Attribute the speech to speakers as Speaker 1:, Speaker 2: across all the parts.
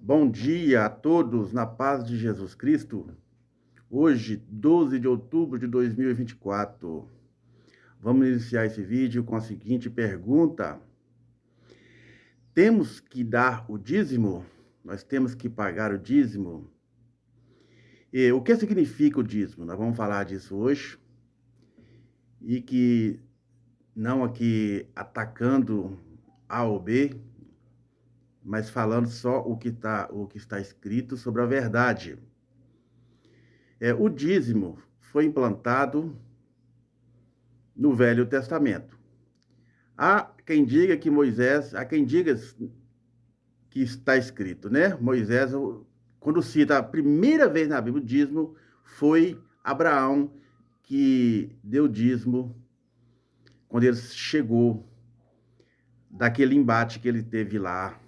Speaker 1: Bom dia a todos, na paz de Jesus Cristo. Hoje, 12 de outubro de 2024. Vamos iniciar esse vídeo com a seguinte pergunta: temos que dar o dízimo? Nós temos que pagar o dízimo? E o que significa o dízimo? Nós vamos falar disso hoje. E que não aqui atacando A ou B, mas falando só o que está escrito sobre a verdade. O dízimo foi implantado no Velho Testamento. Há quem diga que há quem diga que está escrito, né? Moisés, quando cita a primeira vez na Bíblia o dízimo, foi Abraão que deu dízimo quando ele chegou daquele embate que ele teve lá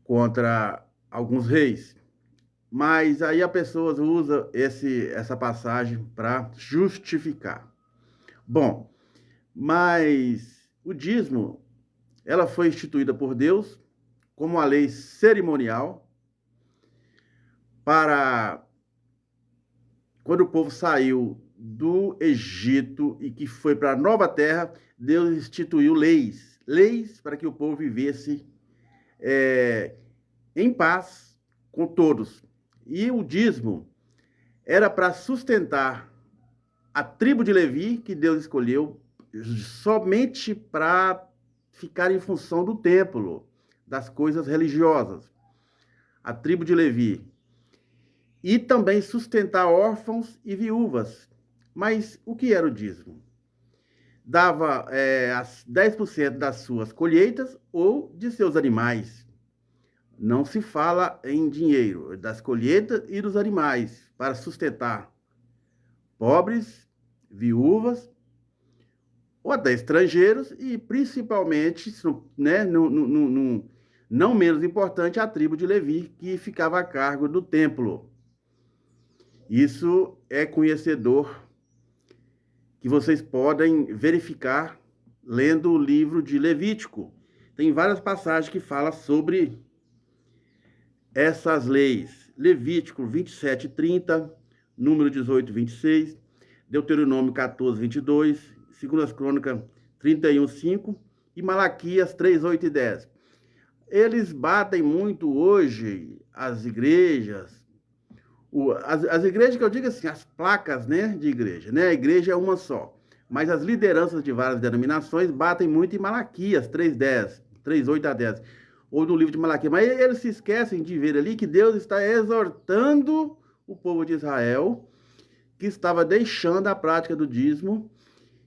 Speaker 1: contra alguns reis. Mas aí a pessoa usa essa passagem para justificar. Bom, mas o dízimo, ela foi instituída por Deus como uma lei cerimonial para quando o povo saiu do Egito e que foi para a nova terra, Deus instituiu leis para que o povo vivesse em paz com todos. E o dízimo era para sustentar a tribo de Levi, que Deus escolheu somente para ficar em função do templo, das coisas religiosas. A tribo de Levi. E também sustentar órfãos e viúvas. Mas o que era o dízimo? Dava 10% das suas colheitas ou de seus animais. Não se fala em dinheiro, das colheitas e dos animais, para sustentar pobres, viúvas, ou até estrangeiros, e principalmente, né, não menos importante, a tribo de Levi, que ficava a cargo do templo. Isso é conhecedor, que vocês podem verificar lendo o livro de Levítico. Tem várias passagens que falam sobre essas leis. Levítico 27, 30, número 18, 26, Deuteronômio 14, 22, 2 Crônicas 31, 5 e Malaquias 3, 8 e 10. Eles batem muito hoje as igrejas, as igrejas que eu digo assim, as placas, né, de igreja, né? A igreja é uma só. Mas as lideranças de várias denominações batem muito em Malaquias 3:10, 3:8 a 10, ou no livro de Malaquias. Mas eles se esquecem de ver ali que Deus está exortando o povo de Israel, que estava deixando a prática do dízimo,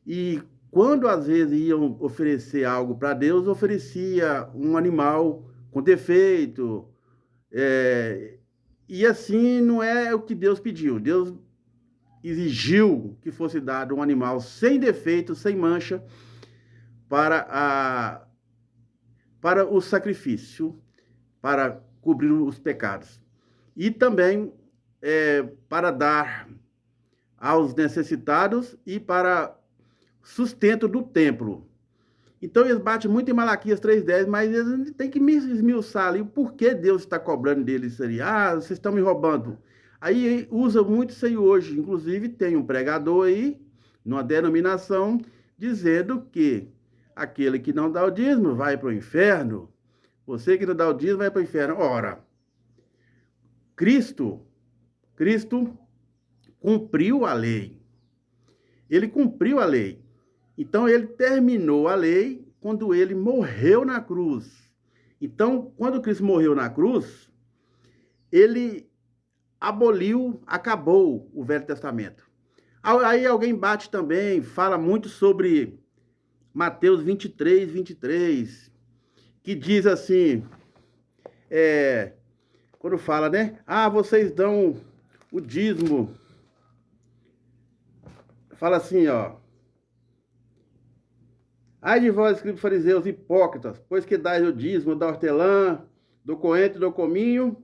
Speaker 1: e quando às vezes iam oferecer algo para Deus, oferecia um animal com defeito, e assim não é o que Deus pediu. Deus exigiu que fosse dado um animal sem defeito, sem mancha, para o sacrifício, para cobrir os pecados. E também para dar aos necessitados e para sustento do templo. Então eles batem muito em Malaquias 3:10, mas eles têm que me esmiuçar ali o porquê Deus está cobrando deles isso ali. Ah, vocês estão me roubando. Aí usa muito isso aí hoje. Inclusive tem um pregador aí, numa denominação, dizendo que aquele que não dá o dízimo vai para o inferno. Você que não dá o dízimo vai para o inferno. Ora, Cristo cumpriu a lei. Ele cumpriu a lei. Então, ele terminou a lei quando ele morreu na cruz. Então, quando Cristo morreu na cruz, ele acabou o Velho Testamento. Aí alguém bate também, fala muito sobre Mateus 23, 23, que diz assim, quando fala, né? Ah, vocês dão o dízimo. Fala assim, ó. Ai de vós, escribas fariseus, hipócritas, pois que dais o dízimo da hortelã, do coentro e do cominho,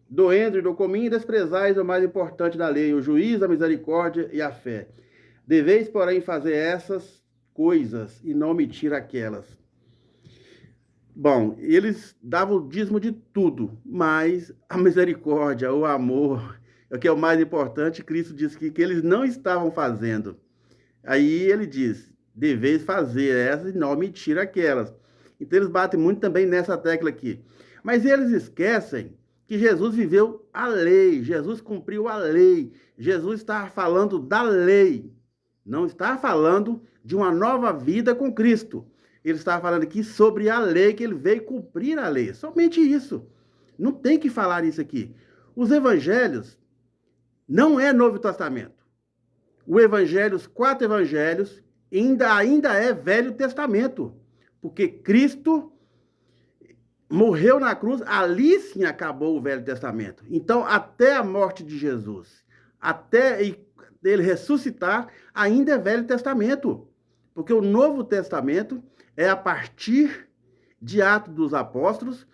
Speaker 1: do endro e do cominho, e desprezais o mais importante da lei, o juízo, a misericórdia e a fé. Deveis, porém, fazer essas coisas e não omitir aquelas. Bom, eles davam o dízimo de tudo, mas a misericórdia, o amor, é o que é o mais importante, Cristo disse que eles não estavam fazendo. Aí ele diz, deveis fazer essas e não omitir aquelas. Então eles batem muito também nessa tecla aqui. Mas eles esquecem que Jesus viveu a lei, Jesus cumpriu a lei, Jesus está falando da lei, não está falando de uma nova vida com Cristo. Ele está falando aqui sobre a lei, que ele veio cumprir a lei. Somente isso. Não tem que falar isso aqui. Os evangelhos não é Novo Testamento. Os 4 evangelhos, ainda é Velho Testamento. Porque Cristo morreu na cruz, ali sim acabou o Velho Testamento. Então, até a morte de Jesus, até ele ressuscitar, ainda é Velho Testamento. Porque o Novo Testamento é a partir de Atos dos Apóstolos,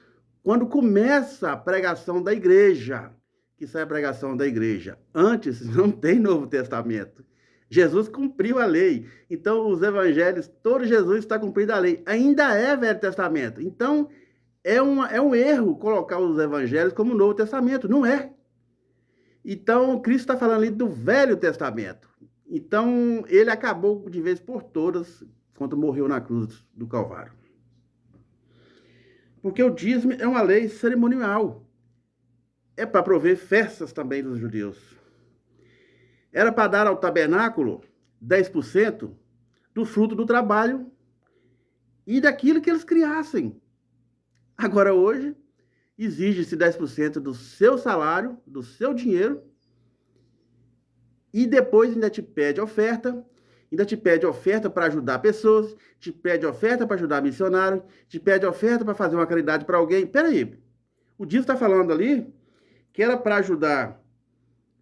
Speaker 1: quando começa a pregação da igreja. Que isso é a pregação da igreja. Antes, não tem Novo Testamento. Jesus cumpriu a lei. Então, os evangelhos, todo Jesus está cumprindo a lei. Ainda é Velho Testamento. Então, é um erro colocar os evangelhos como Novo Testamento. Não é. Então, Cristo está falando ali do Velho Testamento. Então, ele acabou de vez por todas quando morreu na cruz do Calvário. Porque o dízimo é uma lei cerimonial. É para prover festas também dos judeus. Era para dar ao tabernáculo 10% do fruto do trabalho e daquilo que eles criassem. Agora, hoje, exige-se 10% do seu salário, do seu dinheiro, e depois ainda te pede oferta, para ajudar pessoas, te pede oferta para ajudar missionários, te pede oferta para fazer uma caridade para alguém. Peraí, o dízimo está falando ali que era para ajudar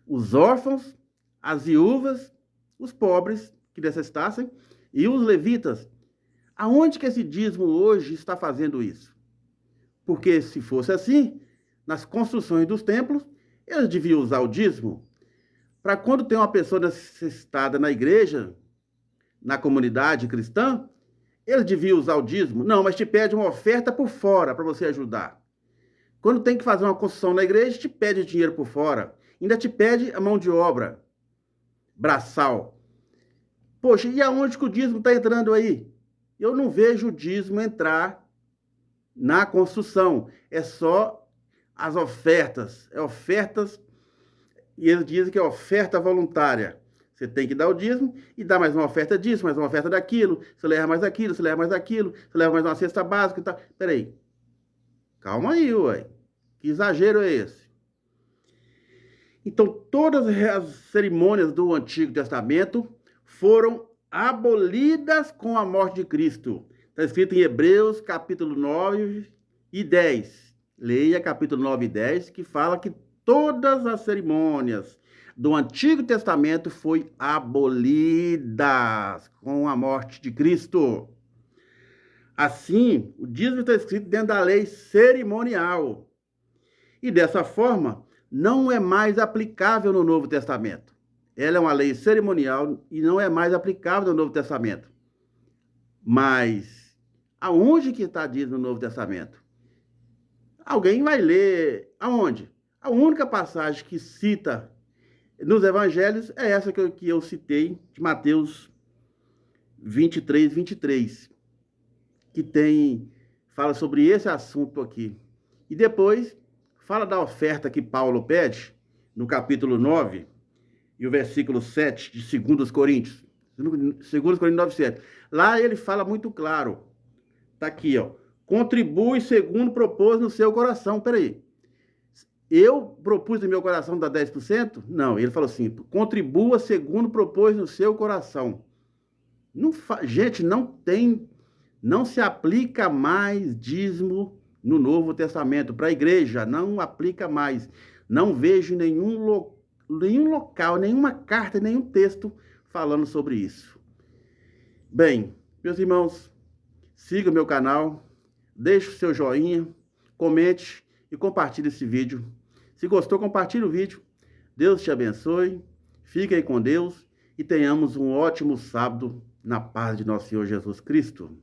Speaker 1: os órfãos, as viúvas, os pobres que necessitassem e os levitas. Aonde que esse dízimo hoje está fazendo isso? Porque se fosse assim, nas construções dos templos, eles deviam usar o dízimo para quando tem uma pessoa necessitada na igreja, na comunidade cristã, eles deviam usar o dízimo. Não, mas te pede uma oferta por fora para você ajudar. Quando tem que fazer uma construção na igreja, te pede dinheiro por fora. Ainda te pede a mão de obra, braçal. Poxa, e aonde que o dízimo está entrando aí? Eu não vejo o dízimo entrar na construção. É só as ofertas. É ofertas, e eles dizem que é oferta voluntária. Você tem que dar o dízimo e dar mais uma oferta disso, mais uma oferta daquilo. Você leva mais aquilo, você leva mais aquilo, você leva mais uma cesta básica e tal. Peraí. Calma aí, ué. Que exagero é esse? Então, todas as cerimônias do Antigo Testamento foram abolidas com a morte de Cristo. Está escrito em Hebreus, capítulo 9 e 10. Leia capítulo 9 e 10, que fala que todas as cerimônias do Antigo Testamento foram abolidas com a morte de Cristo. Assim, o dízimo está escrito dentro da lei cerimonial. E dessa forma, não é mais aplicável no Novo Testamento. Ela é uma lei cerimonial e não é mais aplicável no Novo Testamento. Mas, aonde que está dízimo no Novo Testamento? Alguém vai ler aonde? A única passagem que cita nos evangelhos é essa que eu citei, de Mateus 23, 23, que fala sobre esse assunto aqui. E depois fala da oferta que Paulo pede, no capítulo 9, e o versículo 7 de 2 Coríntios. 2 Coríntios 9, 7. Lá ele fala muito claro. Está aqui, ó. Contribui segundo propôs no seu coração. Peraí. Eu propus no meu coração dar 10%? Não, ele falou assim, contribua segundo propôs no seu coração. Gente, não se aplica mais dízimo no Novo Testamento. Para a igreja, não aplica mais. Não vejo nenhum local, nenhuma carta, nenhum texto falando sobre isso. Bem, meus irmãos, siga o meu canal, deixe o seu joinha, comente e compartilhe esse vídeo. Se gostou, compartilhe o vídeo. Deus te abençoe, fique aí com Deus e tenhamos um ótimo sábado na paz de nosso Senhor Jesus Cristo.